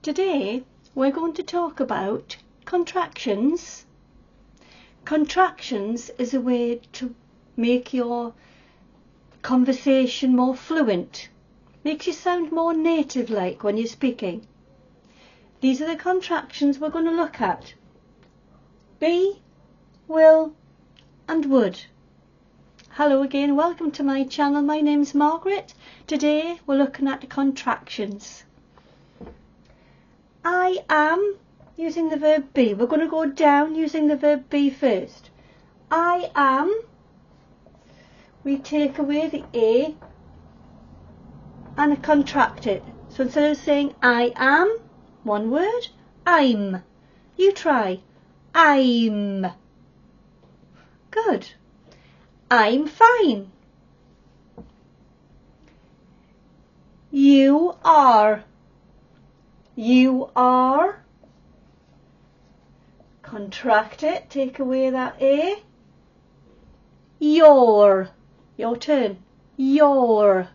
Today we're going to talk about contractions. Contractions is a way to make your conversation more fluent. Makes you sound more native-like when you're speaking. These are the contractions we're going to look at. Be, will and would. Hello again, welcome to my channel. My name's Margaret. Today we're looking at the contractions. I am using the verb be. We're going to go down using the verb be first. I am. We take away the A and contract it. So instead of saying I am, one word, I'm. You try. I'm. Good. I'm fine. You are. You are. Contract it. Take away that A. Your. Your turn. Your.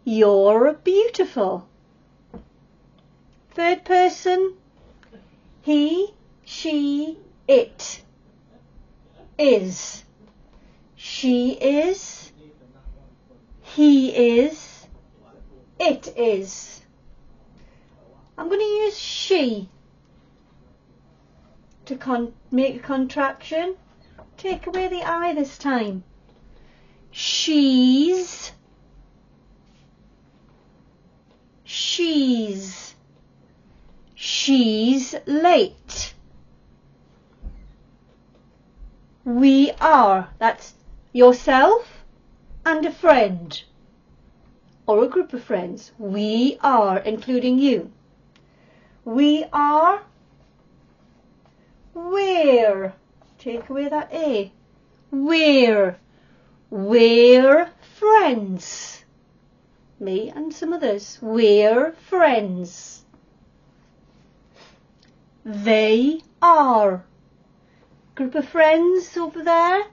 You're beautiful. Third person. He, she, it is. She is. He is. It is. I'm going to use she to make a contraction. Take away the I this time. She's. She's. She's late. We are. That's yourself and a friend. Or a group of friends. We are, including you. We are. We're. Take away that A. We're. We're friends. Me and some others. We're friends. They are. Group of friends over there.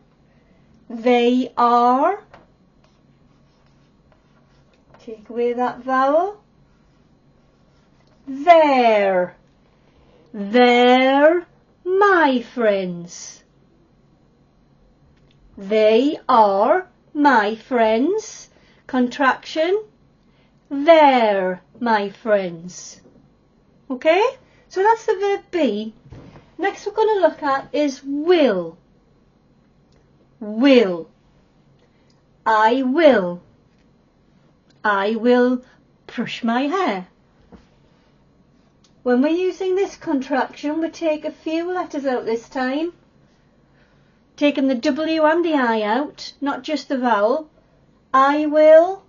They are. Take away that vowel. They're. They're my friends. They are my friends. Contraction. They're my friends. Okay? So that's the verb be. Next we're going to look at is will. Will. I will. I will brush my hair. When we're using this contraction, we take a few letters out this time. Taking the W and the I out, not just the vowel. I will.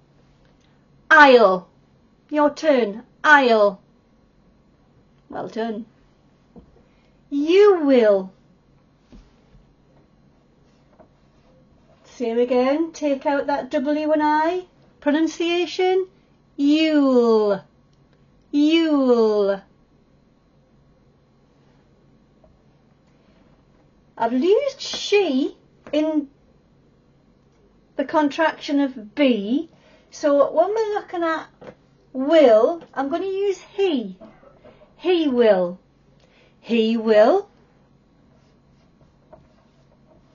I'll. Your turn. I'll. Well done. You will. Same again. Take out that W and I. Pronunciation. You'll. You'll. I've used she in the contraction of be. So when we're looking at will, I'm going to use he. He will. He will.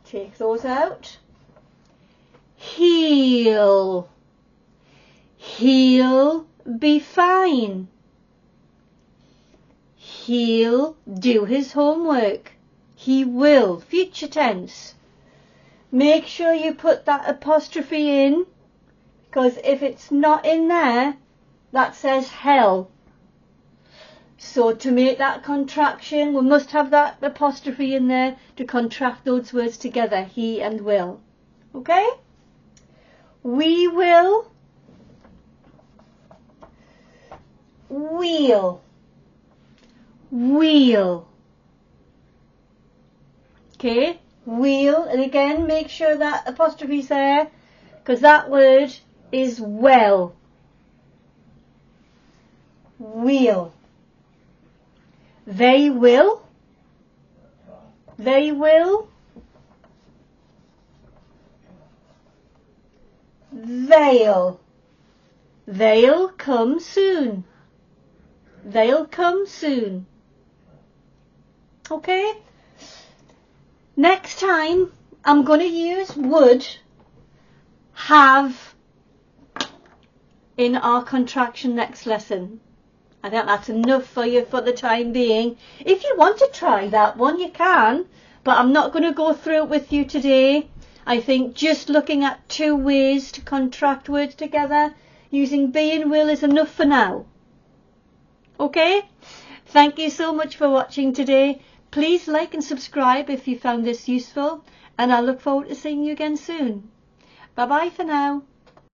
Take those out. He'll. He'll be fine. He'll do his homework. He will. Future tense. Make sure you put that apostrophe in, because if it's not in there, that says hell. So to make that contraction, we must have that apostrophe in there to contract those words together, he and will. Okay? We will. We'll. We'll. Okay? We'll. And again, make sure that apostrophe's there, because that word is well. We'll. They will. They will. They'll. They'll come soon. They'll come soon. Okay? Next time, I'm going to use would, have in our contraction next lesson. I think that's enough for you for the time being. If you want to try that one, you can, but I'm not going to go through it with you today. I think just looking at 2 ways to contract words together using be and will is enough for now. Okay? Thank you so much for watching today. Please like and subscribe if you found this useful, and I look forward to seeing you again soon. Bye bye for now.